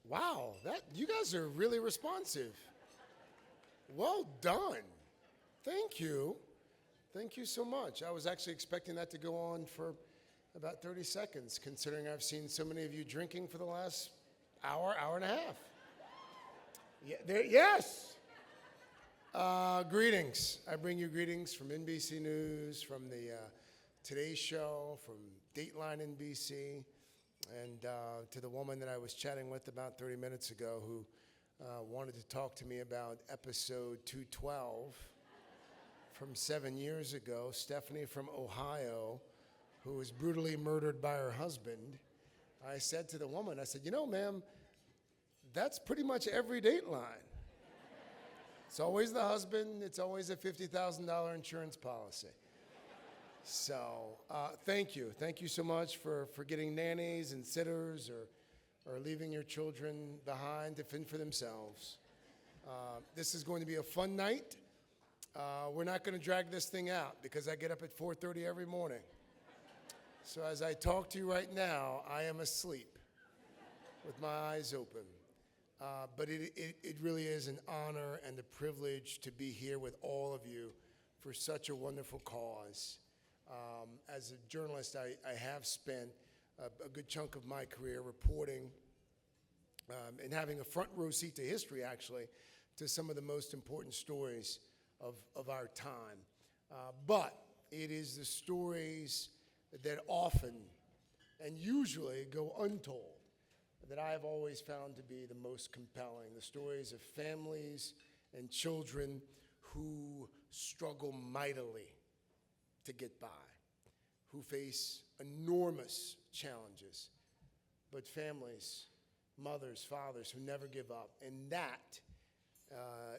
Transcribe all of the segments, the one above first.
Wow, that you guys are really responsive. Well done. Thank you. Thank you so much. I was actually expecting that to go on for about 30 seconds, considering I've seen so many of you drinking for the last hour, hour and a half. Yeah, yes. Greetings. I bring you greetings from NBC News, from the Today Show, from Dateline NBC, and to the woman that I was chatting with about 30 minutes ago who wanted to talk to me about episode 212 from 7 years ago, Stephanie from Ohio, who was brutally murdered by her husband. I said to the woman, I said, you know, ma'am, that's pretty much every Dateline. It's always the husband, it's always a $50,000 insurance policy. So thank you. Thank you so much for getting nannies and sitters or leaving your children behind to fend for themselves. This is going to be a fun night. We're not going to drag this thing out because I get up at 4:30 every morning. So as I talk to you right now, I am asleep with my eyes open. But it really is an honor and a privilege to be here with all of you for such a wonderful cause. As a journalist, I have spent a good chunk of my career reporting and having a front row seat to history, actually, to some of the most important stories of our time. But it is the stories that often and usually go untold that I have always found to be the most compelling. The stories of families and children who struggle mightily to get by, who face enormous challenges, but families, mothers, fathers who never give up. And that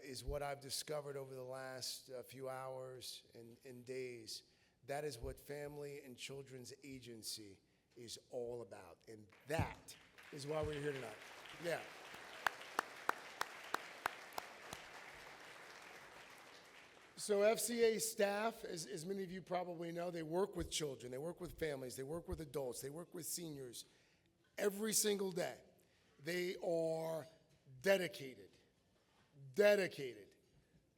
is what I've discovered over the last few hours and days. That is what Family and Children's Agency is all about. And that is why we're here tonight. Yeah. So FCA staff, as many of you probably know, they work with children, they work with families, they work with adults, they work with seniors every single day. They are dedicated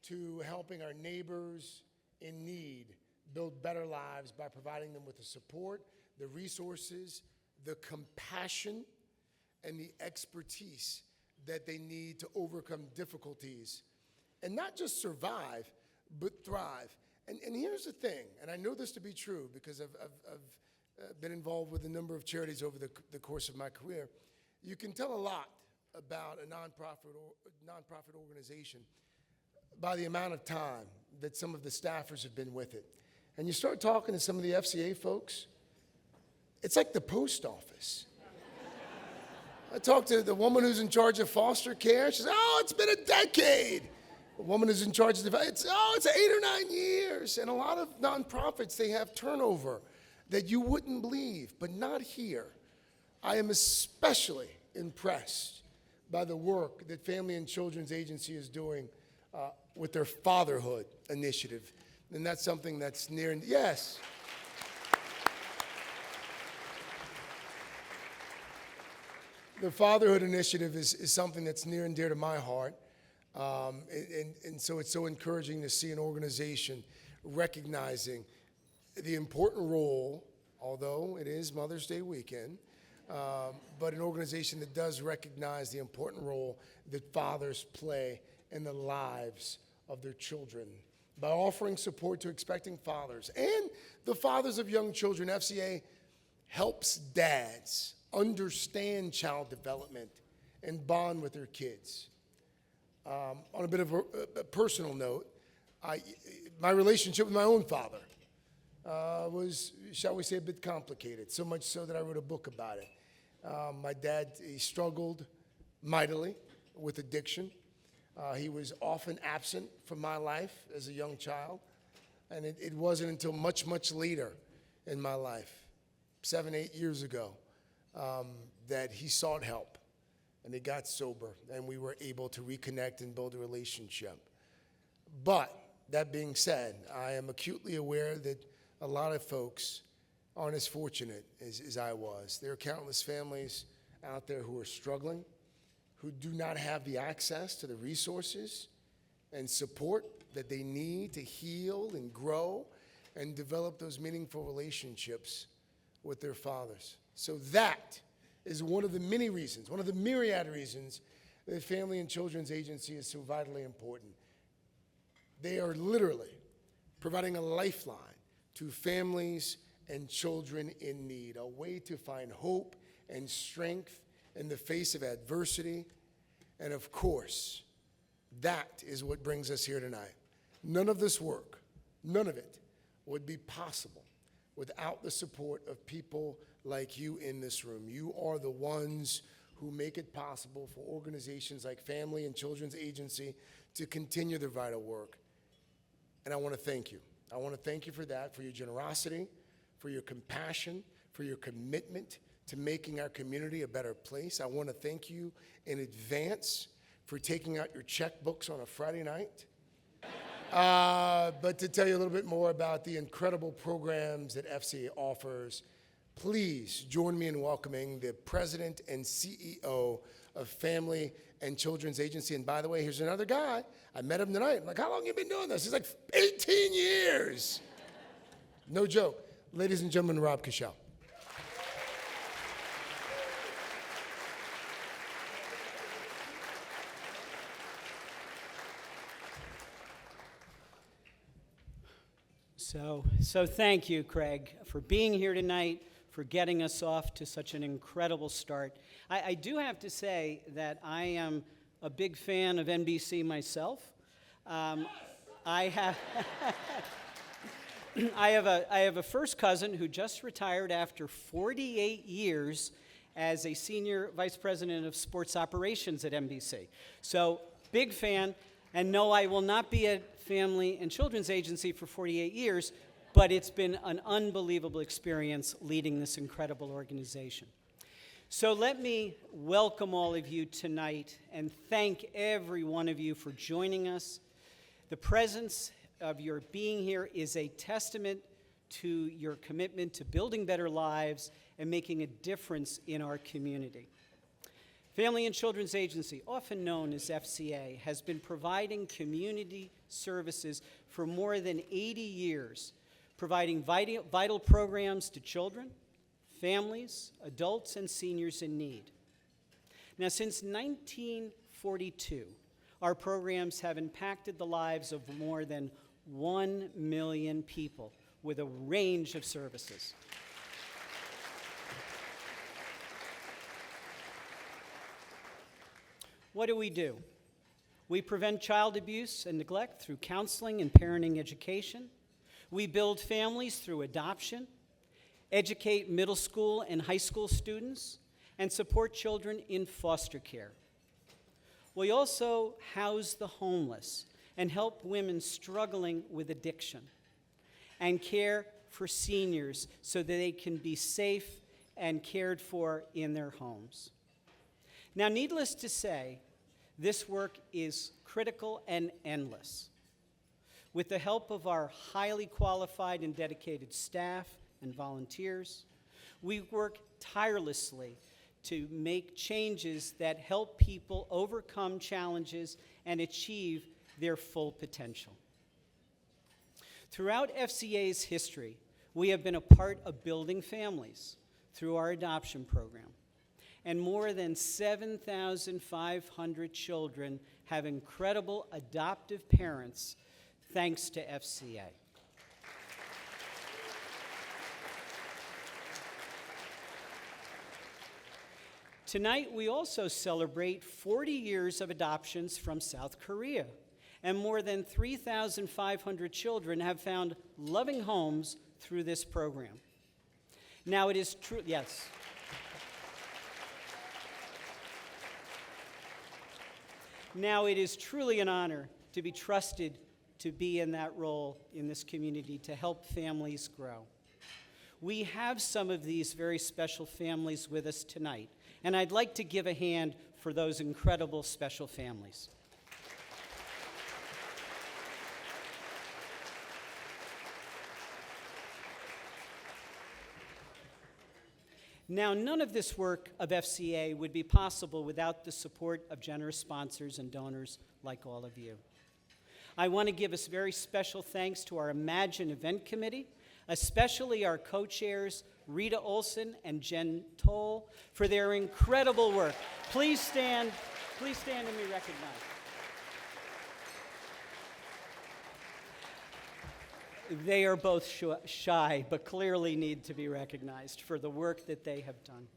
to helping our neighbors in need build better lives by providing them with the support, the resources, the compassion, and the expertise that they need to overcome difficulties and not just survive, but thrive. And here's the thing, and I know this to be true because I've been involved with a number of charities over the course of my career. You can tell a lot about a nonprofit organization by the amount of time that some of the staffers have been with it. And you start talking to some of the FCA folks, it's like the post office. I talked to the woman who's in charge of foster care. She says, oh, it's been a decade. The woman who's in charge of it's 8 or 9 years. And a lot of nonprofits, they have turnover that you wouldn't believe, but not here. I am especially impressed by the work that Family and Children's Agency is doing with their fatherhood initiative. And that's something that's near and yes. The fatherhood initiative is something that's near and dear to my heart. And so it's so encouraging to see an organization recognizing the important role, although it is Mother's Day weekend, but an organization that does recognize the important role that fathers play in the lives of their children. By offering support to expecting fathers and the fathers of young children, FCA helps dads understand child development and bond with their kids. On a bit of a personal note, my relationship with my own father was, shall we say, a bit complicated, so much so that I wrote a book about it. My dad, he struggled mightily with addiction. He was often absent from my life as a young child, and it wasn't until much, much later in my life, 7, 8 years ago, that he sought help, and he got sober, and we were able to reconnect and build a relationship. But that being said, I am acutely aware that a lot of folks aren't as fortunate as I was. There are countless families out there who are struggling, who do not have the access to the resources and support that they need to heal and grow and develop those meaningful relationships with their fathers. So that is one of the many reasons, one of the myriad reasons that Family and Children's Agency is so vitally important. They are literally providing a lifeline to families and children in need, a way to find hope and strength in the face of adversity. And of course, that is what brings us here tonight. None of this work, none of it, would be possible without the support of people like you in this room. You are the ones who make it possible for organizations like Family and Children's Agency to continue their vital work. And I want to thank you. I want to thank you for that, for your generosity, for your compassion, for your commitment to making our community a better place. I want to thank you in advance for taking out your checkbooks on a Friday night. But to tell you a little bit more about the incredible programs that FCA offers, please join me in welcoming the President and CEO of Family and Children's Agency. And by the way, here's another guy. I met him tonight. I'm like, how long have you been doing this? He's like, 18 years. No joke. Ladies and gentlemen, Rob Cashel. So thank you, Craig, for being here tonight, for getting us off to such an incredible start. I do have to say that I am a big fan of NBC myself. I have I have a first cousin who just retired after 48 years as a senior vice president of sports operations at NBC. So big fan. And no, I will not be at Family and Children's Agency for 48 years, but it's been an unbelievable experience leading this incredible organization. So let me welcome all of you tonight and thank every one of you for joining us. The presence of your being here is a testament to your commitment to building better lives and making a difference in our community. Family and Children's Agency, often known as FCA, has been providing community services for more than 80 years, providing vital programs to children, families, adults, and seniors in need. Now, since 1942, our programs have impacted the lives of more than 1 million people with a range of services. What do? We prevent child abuse and neglect through counseling and parenting education. We build families through adoption, educate middle school and high school students, and support children in foster care. We also house the homeless and help women struggling with addiction, and care for seniors so that they can be safe and cared for in their homes. Now, needless to say, this work is critical and endless. With the help of our highly qualified and dedicated staff and volunteers, we work tirelessly to make changes that help people overcome challenges and achieve their full potential. Throughout FCA's history, we have been a part of building families through our adoption program. And more than 7,500 children have incredible adoptive parents thanks to FCA. Tonight, we also celebrate 40 years of adoptions from South Korea, and more than 3,500 children have found loving homes through this program. Now, it is true, yes. Now, it is truly an honor to be trusted to be in that role in this community to help families grow. We have some of these very special families with us tonight, and I'd like to give a hand for those incredible special families. Now, none of this work of FCA would be possible without the support of generous sponsors and donors like all of you. I want to give a very special thanks to our Imagine Event Committee, especially our co-chairs, Rita Olson and Jen Toll, for their incredible work. Please stand and be recognized. They are both shy, but clearly need to be recognized for the work that they have done.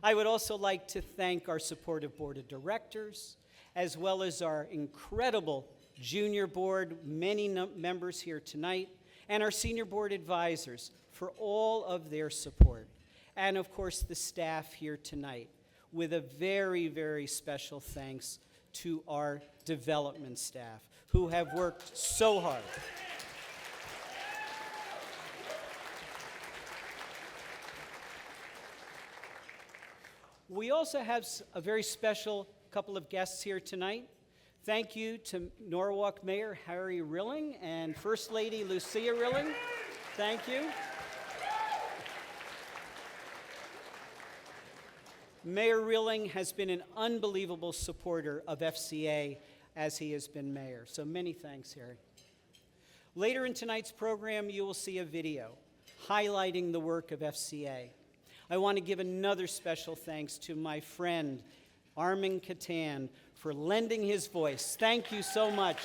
I would also like to thank our supportive board of directors, as well as our incredible junior board, many members here tonight, and our senior board advisors for all of their support. And of course, the staff here tonight, with a very, very special thanks to our development staff, who have worked so hard. We also have a very special couple of guests here tonight. Thank you to Norwalk Mayor Harry Rilling and First Lady Lucia Rilling. Thank you. Mayor Rilling has been an unbelievable supporter of FCA as he has been mayor. So many thanks, Harry. Later in tonight's program, you will see a video highlighting the work of FCA. I want to give another special thanks to my friend, Armin Catan, for lending his voice. Thank you so much.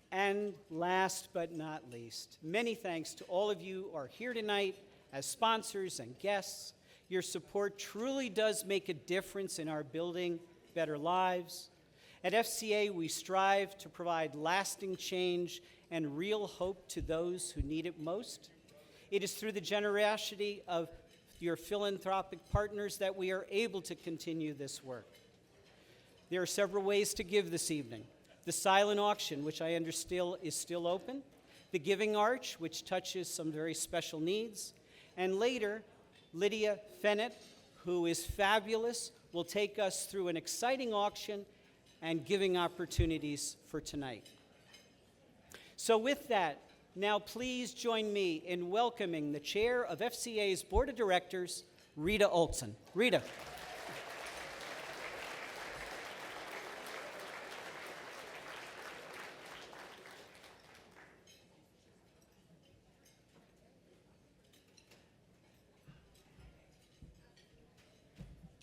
And last but not least, many thanks to all of you who are here tonight as sponsors and guests. Your support truly does make a difference in our building better lives. At FCA, we strive to provide lasting change and real hope to those who need it most. It is through the generosity of your philanthropic partners that we are able to continue this work. There are several ways to give this evening. The silent auction, which I understand is still open, the Giving Arch, which touches some very special needs, and later, Lydia Fenet, who is fabulous, will take us through an exciting auction and giving opportunities for tonight. So with that, now please join me in welcoming the chair of FCA's Board of Directors, Rita Olson. Rita.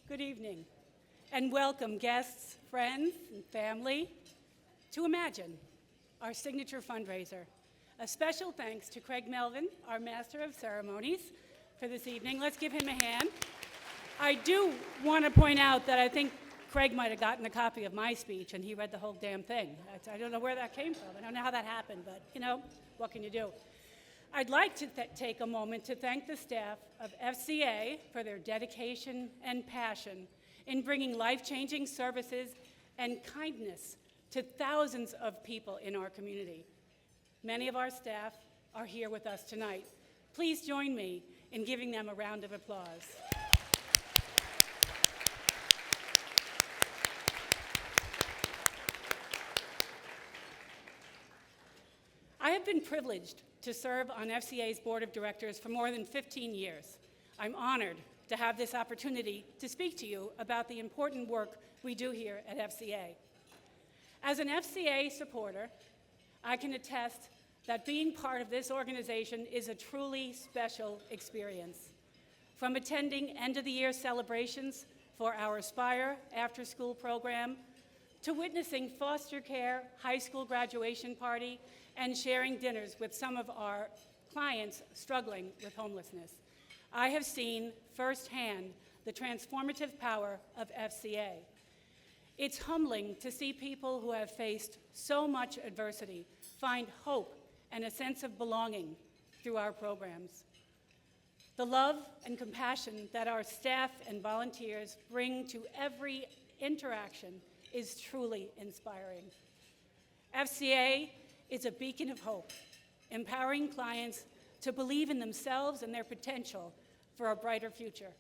Good evening, and welcome guests, friends, and family to Imagine, our signature fundraiser. A special thanks to Craig Melvin, our Master of Ceremonies, for this evening. Let's give him a hand. I do want to point out that I think Craig might have gotten a copy of my speech, and he read the whole damn thing. I don't know where that came from. I don't know how that happened, but, you know, what can you do? I'd like to take a moment to thank the staff of FCA for their dedication and passion in bringing life-changing services and kindness to thousands of people in our community. Many of our staff are here with us tonight. Please join me in giving them a round of applause. I have been privileged to serve on FCA's Board of Directors for more than 15 years. I'm honored to have this opportunity to speak to you about the important work we do here at FCA. As an FCA supporter, I can attest that being part of this organization is a truly special experience. From attending end-of-the-year celebrations for our Aspire after-school program, to witnessing foster care, high school graduation party, and sharing dinners with some of our clients struggling with homelessness. I have seen firsthand the transformative power of FCA. It's humbling to see people who have faced so much adversity find hope and a sense of belonging through our programs. The love and compassion that our staff and volunteers bring to every interaction is truly inspiring. FCA is a beacon of hope, empowering clients to believe in themselves and their potential for a brighter future.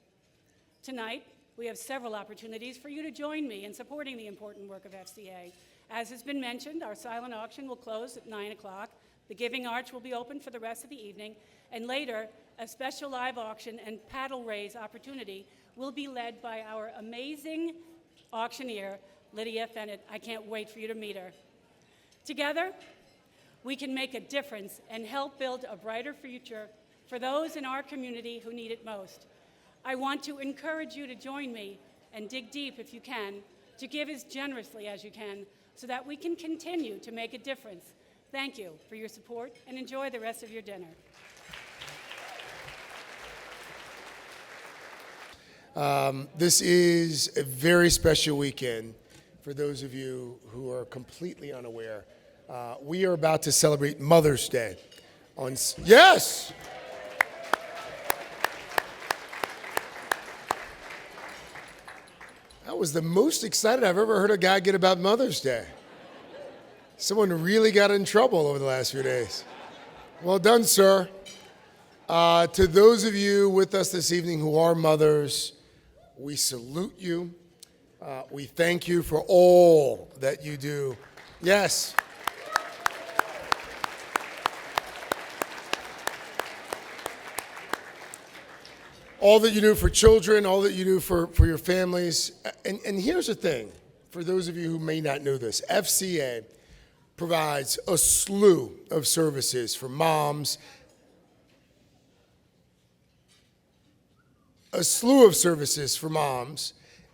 Tonight, we have several opportunities for you to join me in supporting the important work of FCA As has been mentioned, our silent auction will close at 9 o'clock. The Giving Arch will be open for the rest of the evening, and later, a special live auction and paddle raise opportunity will be led by our amazing auctioneer, Lydia Fenet. I can't wait for you to meet her. Together, we can make a difference and help build a brighter future for those in our community who need it most. I want to encourage you to join me and dig deep if you can, to give as generously as you can, so that we can continue to make a difference. Thank you for your support, and enjoy the rest of your dinner. This is a very special weekend for those of you who are completely unaware. We are about to celebrate Mother's Day. Yes! That was the most excited I've ever heard a guy get about Mother's Day. Someone really got in trouble over the last few days. Well done, sir. To those of you with us this evening who are mothers, we salute you. We thank you for all that you do. Yes. All that you do for children, all that you do for your families. And here's the thing, for those of you who may not know this, FCA provides a slew of services for moms,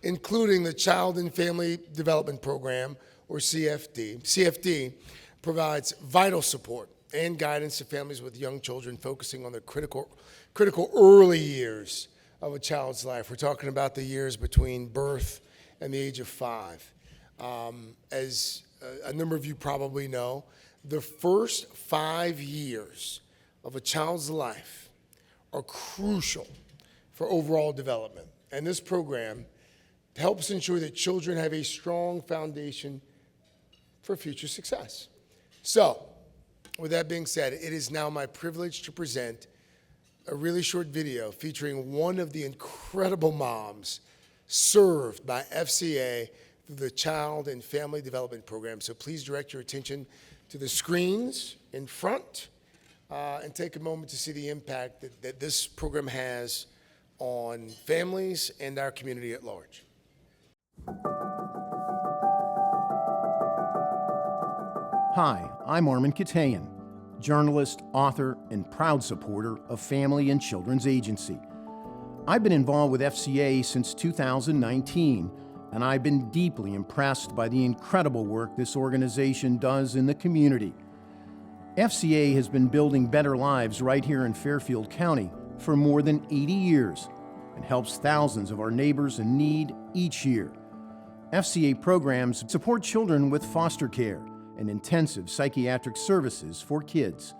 including the Child and Family Development Program, or CFD. CFD provides vital support and guidance to families with young children, focusing on the critical early years of a child's life. We're talking about the years between birth and the age of 5. As a number of you probably know, the first 5 years of a child's life are crucial for overall development. And this program helps ensure that children have a strong foundation for future success. So, with that being said, it is now my privilege to present a really short video featuring one of the incredible moms served by FCA through the Child and Family Development Program. So please direct your attention to the screens in front and take a moment to see the impact that this program has on families and our community at large. Hi, I'm Armin Katayan, journalist, author, and proud supporter of Family and Children's Agency. I've been involved with FCA since 2019, and I've been deeply impressed by the incredible work this organization does in the community. FCA has been building better lives right here in Fairfield County for more than 80 years and helps thousands of our neighbors in need each year. FCA programs support children with foster care and intensive psychiatric services for kids,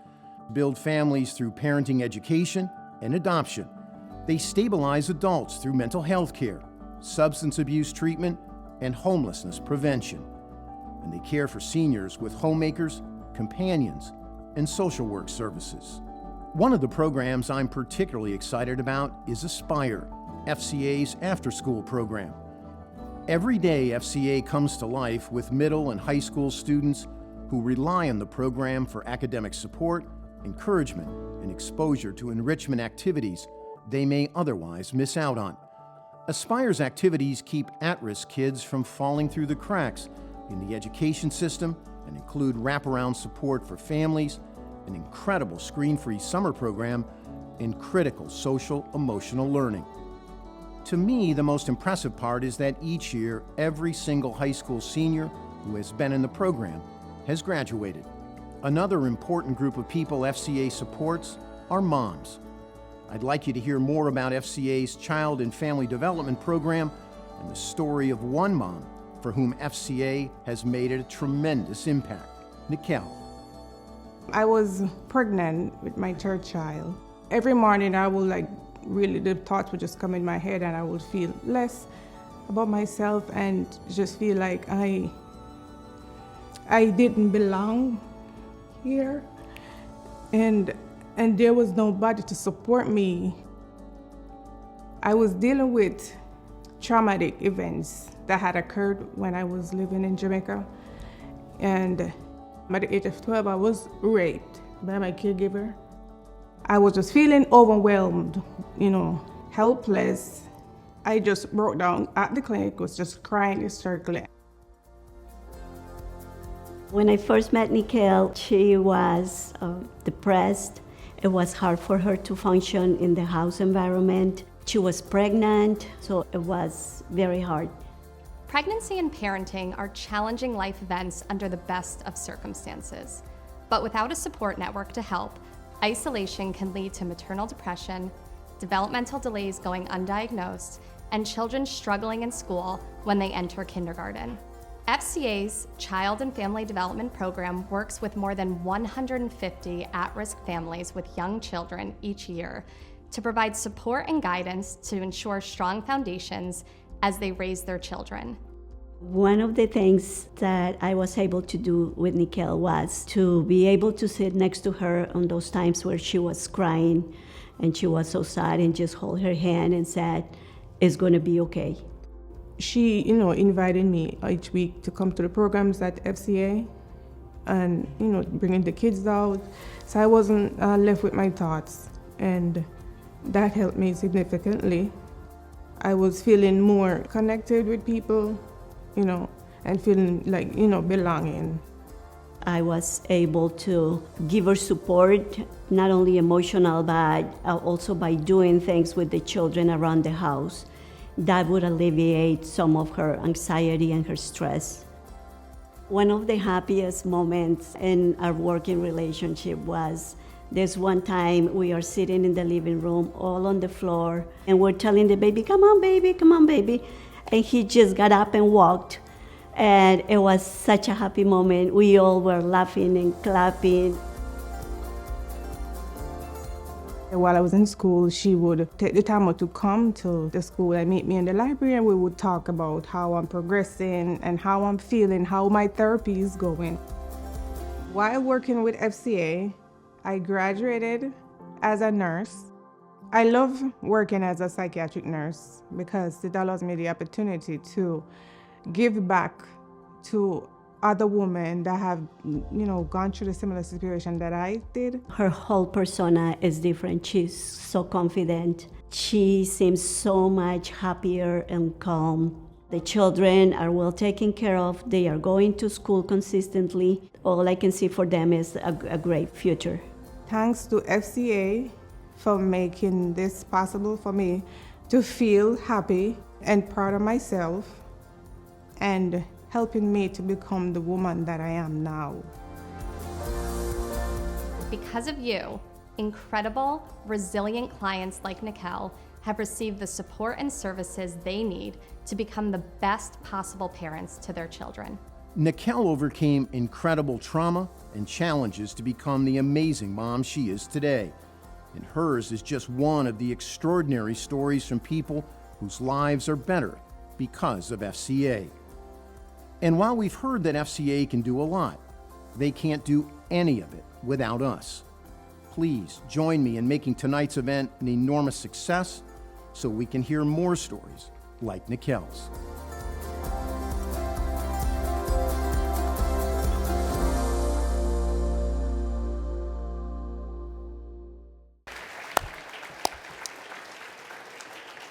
build families through parenting education and adoption. They stabilize adults through mental health care, substance abuse treatment, and homelessness prevention. And they care for seniors with homemakers, companions, and social work services. One of the programs I'm particularly excited about is Aspire, FCA's after-school program. Every day, FCA comes to life with middle and high school students who rely on the program for academic support, encouragement, and exposure to enrichment activities they may otherwise miss out on. Aspire's activities keep at-risk kids from falling through the cracks in the education system and include wraparound support for families, an incredible screen-free summer program, and critical social-emotional learning. To me, the most impressive part is that each year, every single high school senior who has been in the program has graduated. Another important group of people FCA supports are moms. I'd like you to hear more about FCA's Child and Family Development Program and the story of one mom for whom FCA has made a tremendous impact. Nikel. I was pregnant with my third child. Every morning I would really the thoughts would just come in my head and I would feel less about myself and just feel like I didn't belong here. And there was nobody to support me. I was dealing with traumatic events that had occurred when I was living in Jamaica. And at the age of 12, I was raped by my caregiver. I was just feeling overwhelmed, helpless. I just broke down at the clinic, was just crying hysterically. When I first met Nicole, she was depressed. It was hard for her to function in the house environment. She was pregnant, so it was very hard. Pregnancy and parenting are challenging life events under the best of circumstances. But without a support network to help, isolation can lead to maternal depression, developmental delays going undiagnosed, and children struggling in school when they enter kindergarten. FCA's Child and Family Development Program works with more than 150 at-risk families with young children each year to provide support and guidance to ensure strong foundations as they raise their children. One of the things that I was able to do with Nicole was to be able to sit next to her on those times where she was crying and she was so sad, and just hold her hand and said, "It's going to be okay." She, invited me each week to come to the programs at FCA and, bringing the kids out. So I wasn't left with my thoughts, and that helped me significantly. I was feeling more connected with people, and feeling like, belonging. I was able to give her support, not only emotional, but also by doing things with the children around the house. That would alleviate some of her anxiety and her stress. One of the happiest moments in our working relationship was this one time we are sitting in the living room, all on the floor, and we're telling the baby, "Come on, baby, come on, baby." And he just got up and walked. And it was such a happy moment. We all were laughing and clapping. While I was in school, she would take the time out to come to the school and meet me in the library, and we would talk about how I'm progressing and how I'm feeling, how my therapy is going. While working with FCA, I graduated as a nurse. I love working as a psychiatric nurse because it allows me the opportunity to give back to other women that have, gone through the similar situation that I did. Her whole persona is different. She's so confident. She seems so much happier and calm. The children are well taken care of. They are going to school consistently. All I can see for them is a great future. Thanks to FCA for making this possible for me to feel happy and proud of myself, and helping me to become the woman that I am now. Because of you, incredible, resilient clients like Nicole have received the support and services they need to become the best possible parents to their children. Nicole overcame incredible trauma and challenges to become the amazing mom she is today. And hers is just one of the extraordinary stories from people whose lives are better because of FCA. And while we've heard that FCA can do a lot, they can't do any of it without us. Please join me in making tonight's event an enormous success so we can hear more stories like Nicole's.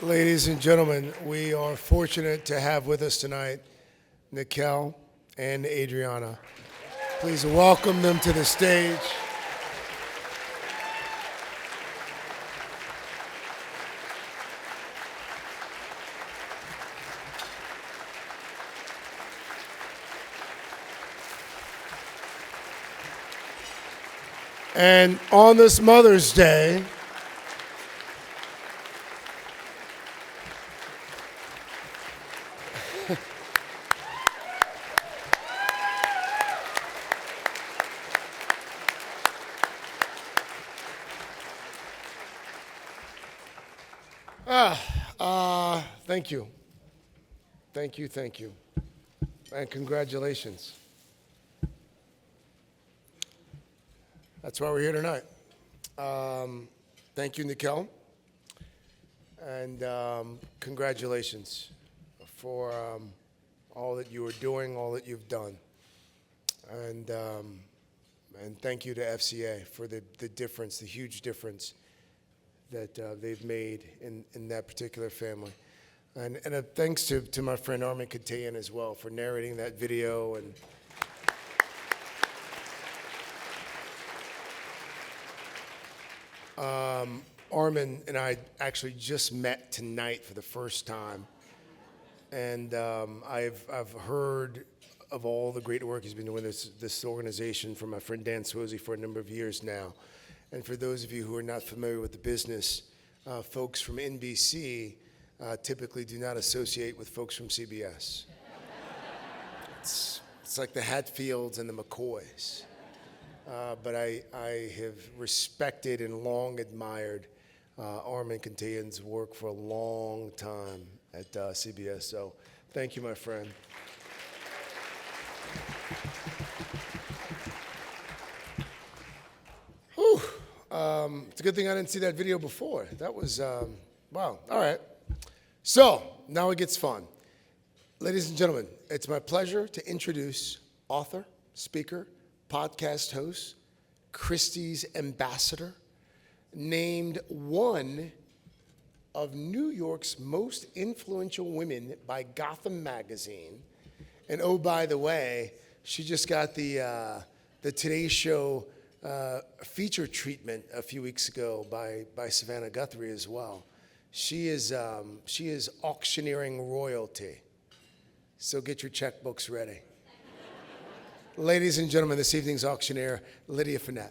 Ladies and gentlemen, we are fortunate to have with us tonight Nicole and Adriana. Please welcome them to the stage. And on this Mother's Day, thank you. Thank you, thank you. And congratulations. That's why we're here tonight. Thank you, Nicole. And congratulations for all that you are doing, all that you've done. And thank you to FCA for the difference, the huge difference that they've made in that particular family. And thanks to my friend Armin Katayan as well for narrating that video. And Armin and I actually just met tonight for the first time. And I've heard of all the great work he's been doing this organization from my friend Dan Swosey for a number of years now. And for those of you who are not familiar with the business, folks from NBC typically do not associate with folks from CBS. It's like the Hatfields and the McCoys. But I have respected and long admired Armin Katayan's work for a long time at CBS. So thank you, my friend. Whew. It's a good thing I didn't see that video before. That was, wow. All right. So now it gets fun. Ladies and gentlemen, it's my pleasure to introduce author, speaker, podcast host, Christie's ambassador, named one of New York's most influential women by Gotham magazine. And oh, by the way, she just got the Today Show feature treatment a few weeks ago by Savannah Guthrie as well. She is auctioneering royalty. So get your checkbooks ready. Ladies and gentlemen, this evening's auctioneer, Lydia Fenet.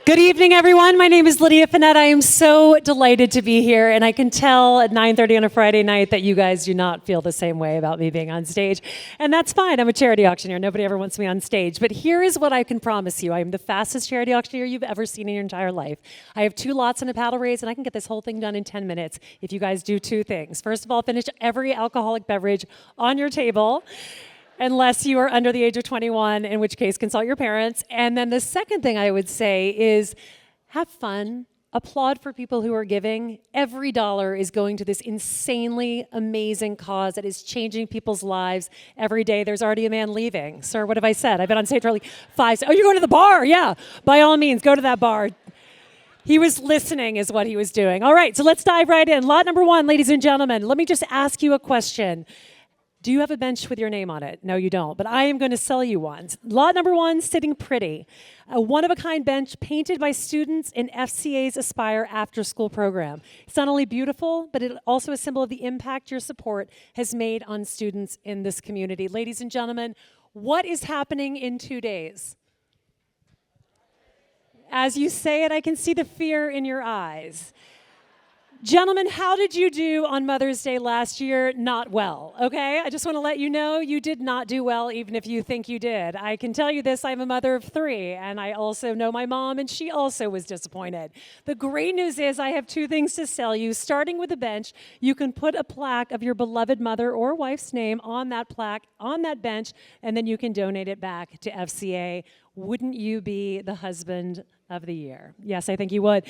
Good evening, everyone. My name is Lydia Fenet. I am so delighted to be here, and I can tell at 9:30 on a Friday night that you guys do not feel the same way about me being on stage, and that's fine. I'm a charity auctioneer. Nobody ever wants me on stage, but here is what I can promise you. I am the fastest charity auctioneer you've ever seen in your entire life. I have 2 lots and a paddle raise, and I can get this whole thing done in 10 minutes if you guys do 2 things. First of all, finish every alcoholic beverage on your table, unless you are under the age of 21, in which case consult your parents. And then the second thing I would say is have fun, applaud for people who are giving. Every dollar is going to this insanely amazing cause that is changing people's lives every day. There's already a man leaving. Sir, what have I said? I've been on stage for like 5 Oh, you're going to the bar? Yeah, by all means, go to that bar. He was listening is what he was doing. All right, so let's dive right in. Lot number 1, ladies and gentlemen, let me just ask you a question. Do you have a bench with your name on it? No, you don't, but I am going to sell you one. Lot number 1, Sitting Pretty, a one-of-a-kind bench painted by students in FCA's Aspire after-school program. It's not only beautiful, but it's also a symbol of the impact your support has made on students in this community. Ladies and gentlemen, what is happening in 2 days? As you say it, I can see the fear in your eyes. Gentlemen, how did you do on Mother's Day last year? Not well, okay? I just want to let you know you did not do well, even if you think you did. I can tell you this, I'm a mother of 3, and I also know my mom, and she also was disappointed. The great news is I have 2 things to sell you. Starting with a bench, you can put a plaque of your beloved mother or wife's name on that plaque, on that bench, and then you can donate it back to FCA. Wouldn't you be the husband of the year? Yes, I think you would.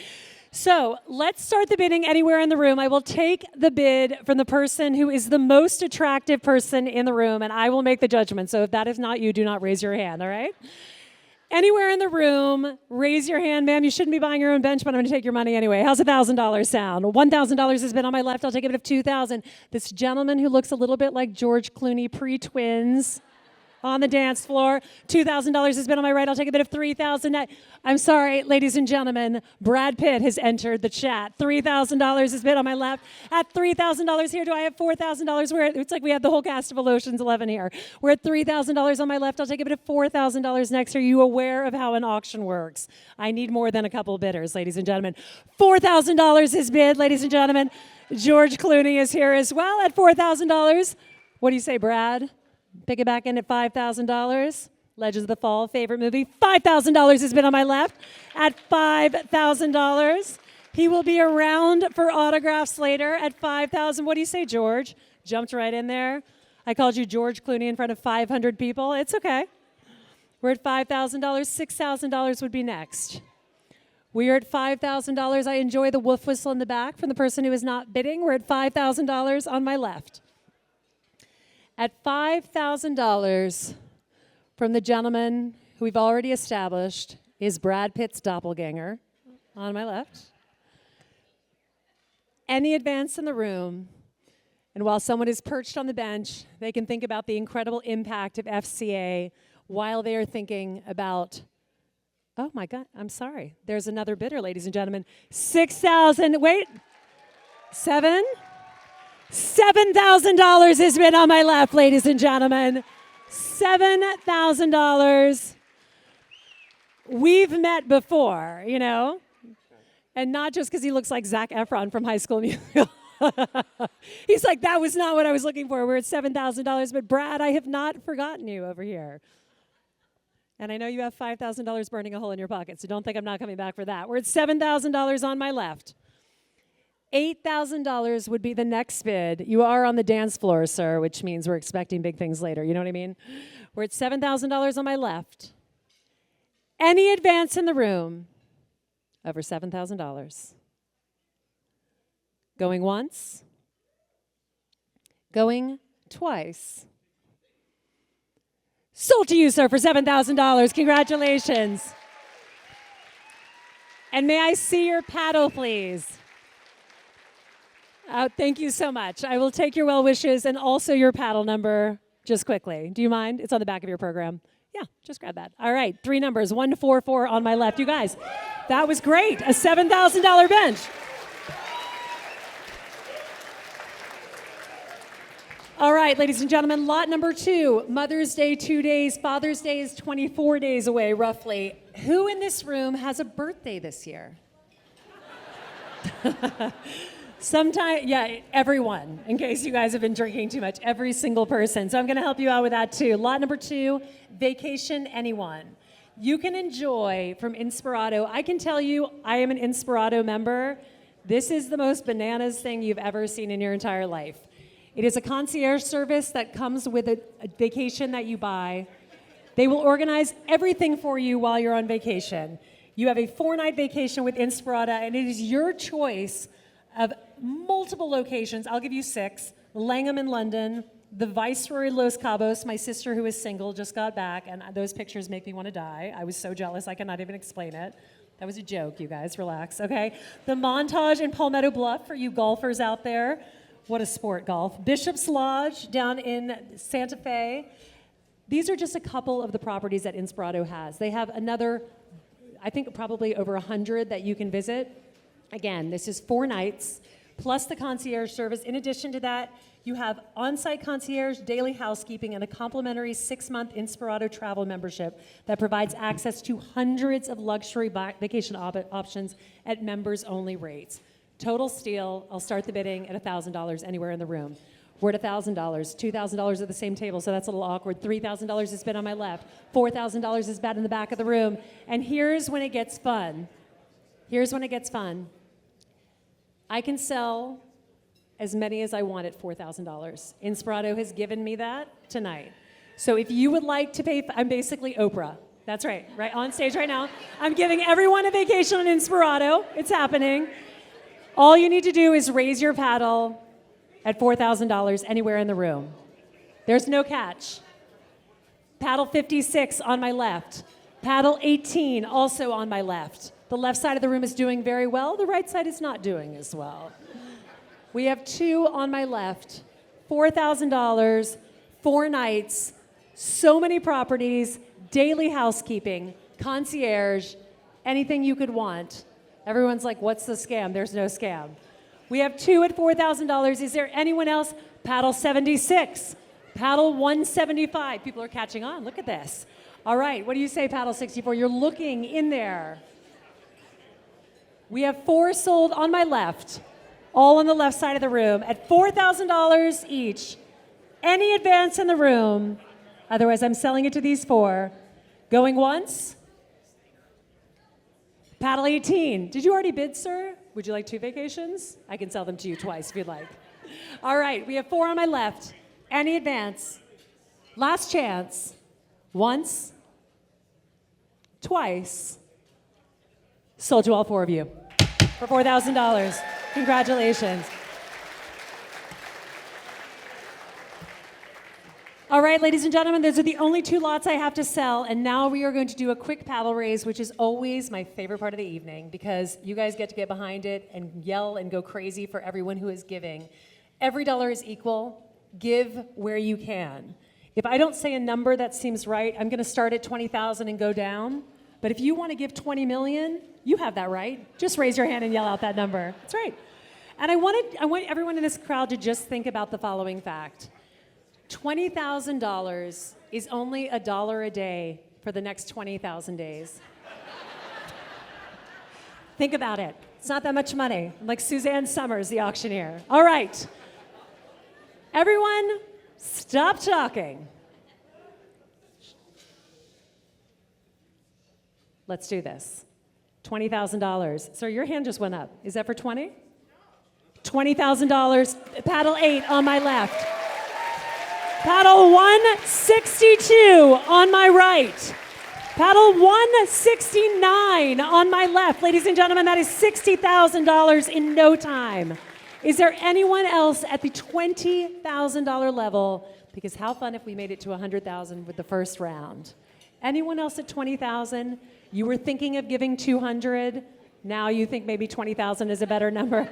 So let's start the bidding anywhere in the room. I will take the bid from the person who is the most attractive person in the room, and I will make the judgment. So if that is not you, do not raise your hand, all right? Anywhere in the room, raise your hand. Ma'am, you shouldn't be buying your own bench, but I'm going to take your money anyway. How's $1,000 sound? $1,000 has been on my left. I'll take a bid of $2,000. This gentleman who looks a little bit like George Clooney pre-twins on the dance floor. $2,000 has been on my right. I'll take a bid of $3,000. I'm sorry, ladies and gentlemen, Brad Pitt has entered the chat. $3,000 has been on my left. At $3,000 here, do I have $4,000? It's like we have the whole cast of Ocean's 11 here. We're at $3,000 on my left. I'll take a bid of $4,000 next. Are you aware of how an auction works? I need more than a couple bidders, ladies and gentlemen. $4,000 is bid, ladies and gentlemen. George Clooney is here as well at $4,000. What do you say, Brad? Pick it back in at $5,000. Legends of the Fall, favorite movie. $5,000 has been on my left at $5,000. He will be around for autographs later at $5,000. What do you say, George? Jumped right in there. I called you George Clooney in front of 500 people. It's okay. We're at $5,000. $6,000 would be next. We are at $5,000. I enjoy the woof whistle in the back from the person who is not bidding. We're at $5,000 on my left. At $5,000 from the gentleman who we've already established is Brad Pitt's doppelganger on my left. Any advance in the room, and while someone is perched on the bench, they can think about the incredible impact of FCA while they are thinking about, oh my God, I'm sorry. There's another bidder, ladies and gentlemen. 6,000, wait, $7,000 has been on my left, ladies and gentlemen. $7,000. We've met before, you know? And not just because he looks like Zac Efron from High School Musical. He's like, that was not what I was looking for. We're at $7,000. But Brad, I have not forgotten you over here. And I know you have $5,000 burning a hole in your pocket, so don't think I'm not coming back for that. We're at $7,000 on my left. $8,000 would be the next bid. You are on the dance floor, sir, which means we're expecting big things later. You know what I mean? We're at $7,000 on my left. Any advance in the room over $7,000. Going once. Going twice. Sold to you, sir, for $7,000. Congratulations. And may I see your paddle, please? Thank you so much. I will take your well wishes and also your paddle number just quickly. Do you mind? It's on the back of your program. Yeah, just grab that. All right, 3 numbers, 1 to 4, 4 on my left. You guys, that was great. A $7,000 bench. All right, ladies and gentlemen, lot number 2, Mother's Day 2 days, Father's Day is 24 days away, roughly. Who in this room has a birthday this year? Everyone, in case you guys have been drinking too much, every single person. So I'm going to help you out with that too. Lot number 2, vacation anyone. You can enjoy from Inspirato. I can tell you, I am an Inspirato member. This is the most bananas thing you've ever seen in your entire life. It is a concierge service that comes with a vacation that you buy. They will organize everything for you while you're on vacation. You have a 4-night vacation with Inspirato, and it is your choice of multiple locations. I'll give you 6. Langham in London, the Viceroy Los Cabos. My sister, who is single, just got back, and those pictures make me want to die. I was so jealous, I cannot even explain it. That was a joke, you guys. Relax, okay? The Montage in Palmetto Bluff for you golfers out there. What a sport, golf. Bishop's Lodge down in Santa Fe. These are just a couple of the properties that Inspirato has. They have another, I think probably over 100 that you can visit. Again, this is 4 nights, plus the concierge service. In addition to that, you have on-site concierge, daily housekeeping, and a complimentary 6-month Inspirato travel membership that provides access to hundreds of luxury vacation options at members-only rates. Total steal. I'll start the bidding at $1,000 anywhere in the room. We're at $1,000, $2,000 at the same table, so that's a little awkward. $3,000 is bid on my left. $4,000 is bid in the back of the room. And here's when it gets fun. Here's when it gets fun. I can sell as many as I want at $4,000. Inspirato has given me that tonight. So if you would like to pay, I'm basically Oprah. That's right on stage right now. I'm giving everyone a vacation on Inspirato. It's happening. All you need to do is raise your paddle at $4,000 anywhere in the room. There's no catch. Paddle 56 on my left. Paddle 18 also on my left. The left side of the room is doing very well. The right side is not doing as well. We have 2 on my left. $4,000, 4 nights, so many properties, daily housekeeping, concierge, anything you could want. Everyone's like, what's the scam? There's no scam. We have 2 at $4,000. Is there anyone else? Paddle 76, paddle 175. People are catching on. Look at this. All right, what do you say, paddle 64? You're looking in there. We have 4 sold on my left, all on the left side of the room, at $4,000 each. Any advance in the room? Otherwise, I'm selling it to these 4. Going once? Paddle 18. Did you already bid, sir? Would you like 2 vacations? I can sell them to you twice if you'd like. All right, we have 4 on my left. Any advance? Last chance. Once, twice, sold to all four of you for $4,000. Congratulations. All right, ladies and gentlemen, those are the only two lots I have to sell, and now we are going to do a quick paddle raise, which is always my favorite part of the evening because you guys get to get behind it and yell and go crazy for everyone who is giving. Every dollar is equal. Give where you can. If I don't say a number that seems right, I'm going to start at 20,000 and go down. But if you want to give 20 million, you have that right. Just raise your hand and yell out that number. That's right. And I want everyone in this crowd to just think about the following fact. $20,000 is only $1 a day for the next 20,000 days. Think about it. It's not that much money. I'm like Suzanne Summers, the auctioneer. All right. Everyone, stop talking. Let's do this. $20,000. Sir, your hand just went up. Is that for 20? $20,000. Paddle 8 on my left. Paddle 162 on my right. Paddle 169 on my left. Ladies and gentlemen, that is $60,000 in no time. Is there anyone else at the $20,000 level? Because how fun if we made it to $100,000 with the first round. Anyone else at $20,000? You were thinking of giving $200. Now you think maybe $20,000 is a better number.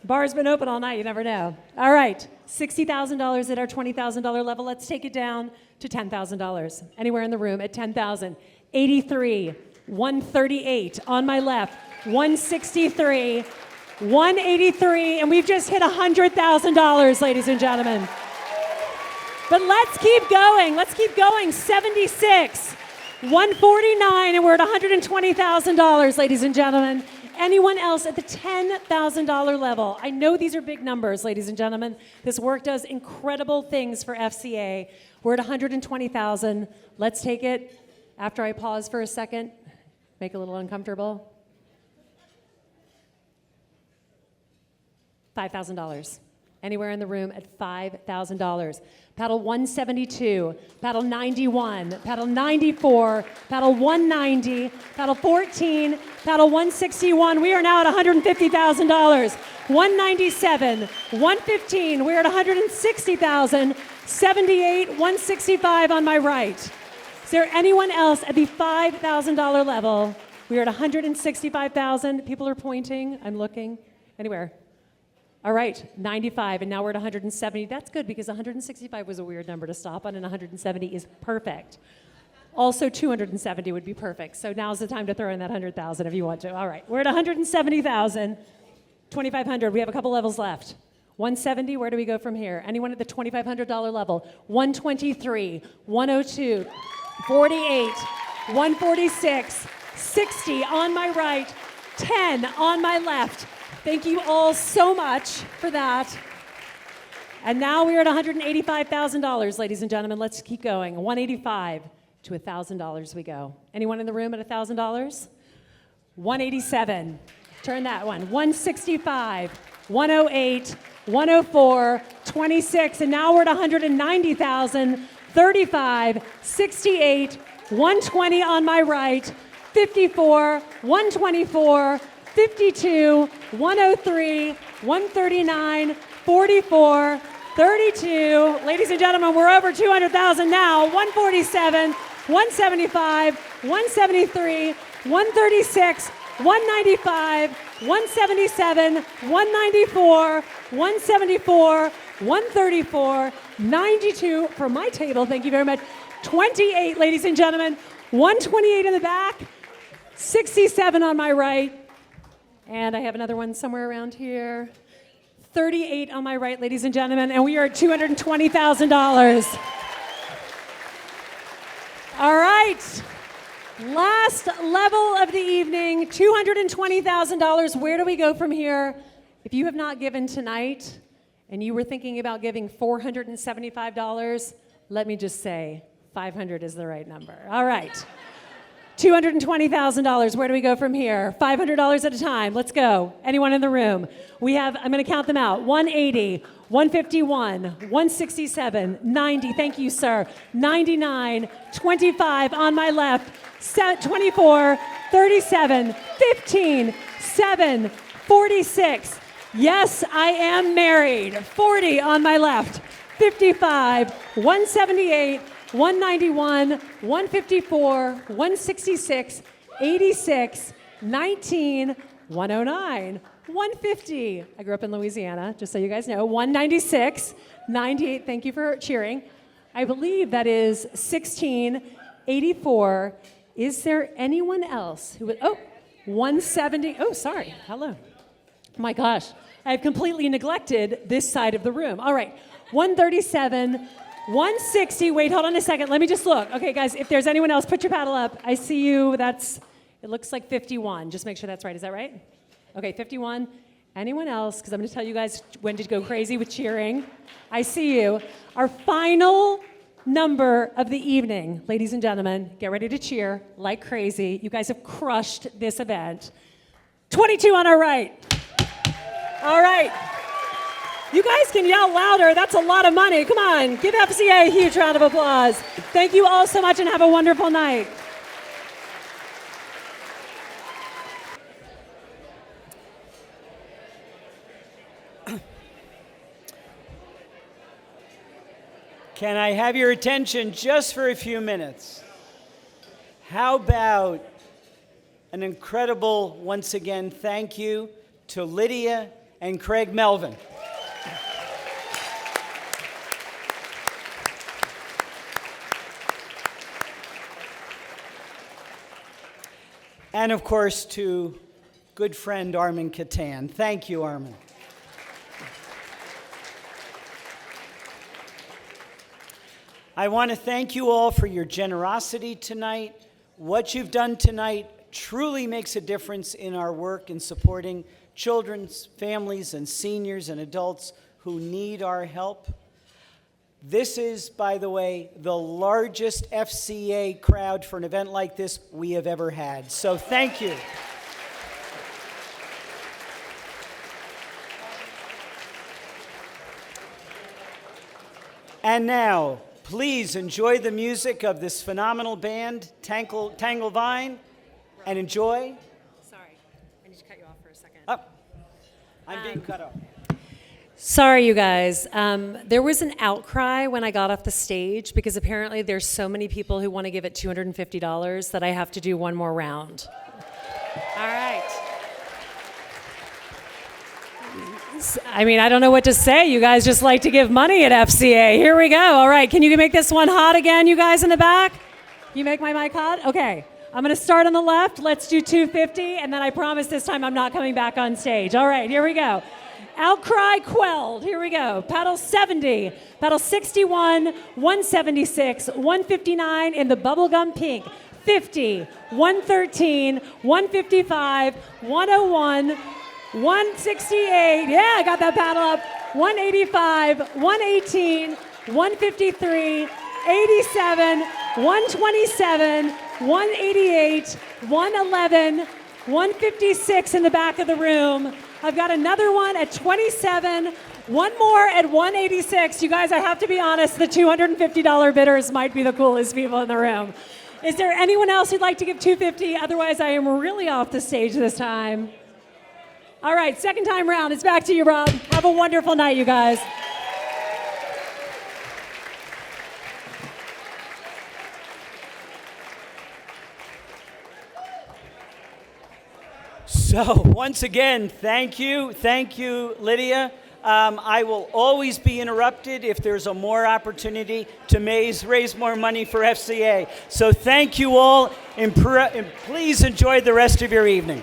Bar's been open all night, you never know. All right, $60,000 at our $20,000 level. Let's take it down to $10,000. Anywhere in the room at $10,000. 83, 138 on my left, 163, 183, and we've just hit $100,000, ladies and gentlemen. But let's keep going. Let's keep going. 76, 149, and we're at $120,000, ladies and gentlemen. Anyone else at the $10,000 level? I know these are big numbers, ladies and gentlemen. This work does incredible things for FCA. We're at $120,000. Let's take it after I pause for a second, make it a little uncomfortable. $5,000. Anywhere in the room at $5,000. Paddle 172, paddle 91, paddle 94, paddle 190, paddle 14, paddle 161. We are now at $150,000. 197, 115. We're at $160,000. 78, 165 on my right. Is there anyone else at the $5,000 level? We are at $165,000. People are pointing. I'm looking. Anywhere. All right, 95, and now we're at 170. That's good because 165 was a weird number to stop on, and 170 is perfect. Also, 270 would be perfect. So now's the time to throw in that 100,000 if you want to. All right, we're at 170,000, 2,500. We have a couple levels left. 170, where do we go from here? Anyone at the $2,500 level? 123, 102, 48, 146, 60 on my right, 10 on my left. Thank you all so much for that. And now we're at $185,000, ladies and gentlemen. Let's keep going. 185 to $1,000 we go. Anyone in the room at $1,000? 187. Turn that one. 165, 108, 104, 26, and now we're at 190,000. 35, 68, 120 on my right, 54, 124, 52, 103, 139, 44, 32. Ladies and gentlemen, we're over 200,000 now. 147, 175, 173, 136, 195, 177, 194, 174, 134, 92 from my table. Thank you very much. 28, ladies and gentlemen. 128 in the back, 67 on my right. And I have another one somewhere around here. 38 on my right, ladies and gentlemen, and we are at $220,000. All right. Last level of the evening, $220,000. Where do we go from here? If you have not given tonight and you were thinking about giving $475, let me just say 500 is the right number. All right. $220,000. Where do we go from here? $500 at a time. Let's go. Anyone in the room? We have, I'm going to count them out. 180, 151, 167, 90. Thank you, sir. 99, 25 on my left, 24, 37, 15, 7, 46. Yes, I am married. 40 on my left, 55, 178, 191, 154, 166, 86, 19, 109, 150. I grew up in Louisiana, just so you guys know. 196, 98. Thank you for cheering. I believe that is 16, 84. Is there anyone else who would? Oh, 170. Oh, sorry. Hello. My gosh, I've completely neglected this side of the room. All right, 137. 160, wait, hold on a second. Let me just look. Okay, guys, if there's anyone else, put your paddle up. I see you. It looks like 51. Just make sure that's right. Is that right? Okay, 51. Anyone else? Because I'm going to tell you guys when to go crazy with cheering. I see you. Our final number of the evening, ladies and gentlemen, get ready to cheer like crazy. You guys have crushed this event. 22 on our right. All right. You guys can yell louder. That's a lot of money. Come on. Give FCA a huge round of applause. Thank you all so much and have a wonderful night. Can I have your attention just for a few minutes? How about an incredible, once again, thank you to Lydia and Craig Melvin. And of course, to good friend Armin Catan. Thank you, Armin. I want to thank you all for your generosity tonight. What you've done tonight truly makes a difference in our work in supporting children's families and seniors and adults who need our help. This is, by the way, the largest FCA crowd for an event like this we have ever had. So thank you. And now, please enjoy the music of this phenomenal band, Tangle Vine, and enjoy. Sorry, I need to cut you off for a second. Oh, I'm being cut off. Sorry, you guys. There was an outcry when I got off the stage because apparently there's so many people who want to give it $250 that I have to do one more round. All right. I mean, I don't know what to say. You guys just like to give money at FCA. Here we go. All right, can you make this one hot again, you guys in the back? You make my mic hot? Okay. I'm going to start on the left. Let's do 250, and then I promise this time I'm not coming back on stage. All right, here we go. Outcry quelled. Here we go. Paddle 70, paddle 61, 176, 159 in the bubblegum pink, 50, 113, 155, 101, 168. Yeah, I got that paddle up. 185, 118, 153, 87, 127, 188, 111, 156 in the back of the room. I've got another one at 27, one more at 186. You guys, I have to be honest, the $250 bidders might be the coolest people in the room. Is there anyone else who'd like to give $250? Otherwise, I am really off the stage this time. All right, second time round. It's back to you, Rob. Have a wonderful night, you guys. So once again, thank you, Lydia. I will always be interrupted if there's a more opportunity to raise more money for FCA. So thank you all, and please enjoy the rest of your evening.